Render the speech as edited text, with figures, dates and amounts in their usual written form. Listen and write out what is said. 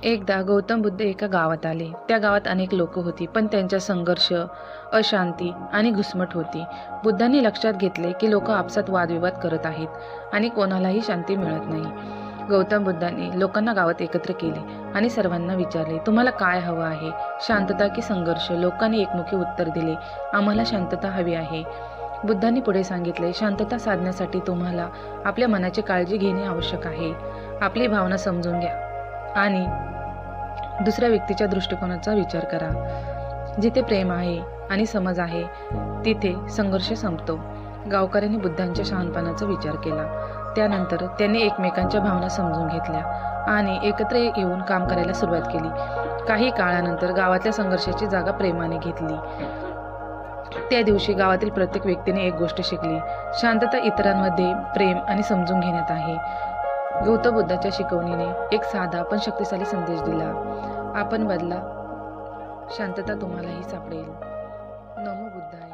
एकदा गौतम बुद्ध एका गावात आले. त्या गावात अनेक लोक होती, पण त्यांचा संघर्ष, अशांती आणि घुसमट होती. बुद्धांनी लक्षात घेतले की लोक आपसात वादविवाद करत आहेत आणि कोणालाही शांती मिळत नाही. गौतम बुद्धांनी लोकांना गावात एकत्र केले आणि सर्वांना विचारले, तुम्हाला काय हवं आहे, शांतता की संघर्ष? लोकांनी एकमुखी उत्तर दिले, आम्हाला शांतता हवी आहे. बुद्धांनी पुढे सांगितले, शांतता साधण्यासाठी तुम्हाला आपल्या मनाची काळजी घेणे आवश्यक आहे. आपली भावना समजून घ्या आणि दुसऱ्या व्यक्तीच्या दृष्टिकोनाचा विचार करा. जिथे प्रेम आहे आणि समज आहे तिथे संघर्ष संपतो. गावकऱ्यांनी बुद्धांच्या शहाणपणाचा विचार केला. त्यानंतर त्यांनी एकमेकांच्या भावना समजून घेतल्या आणि एकत्र येऊन काम करायला सुरुवात केली. काही काळानंतर गावातल्या संघर्षाची जागा प्रेमाने घेतली. त्या दिवशी गावातील प्रत्येक व्यक्तीने एक गोष्ट शिकली, शांतता इतरांमध्ये प्रेम आणि समजून घेण्यात आहे. गौतम बुद्धाच्या शिकवणीने एक साधा पण शक्तिशाली संदेश दिला, आपण बदला, शांतता तुम्हालाही सापडेल. नमो बुद्धाय.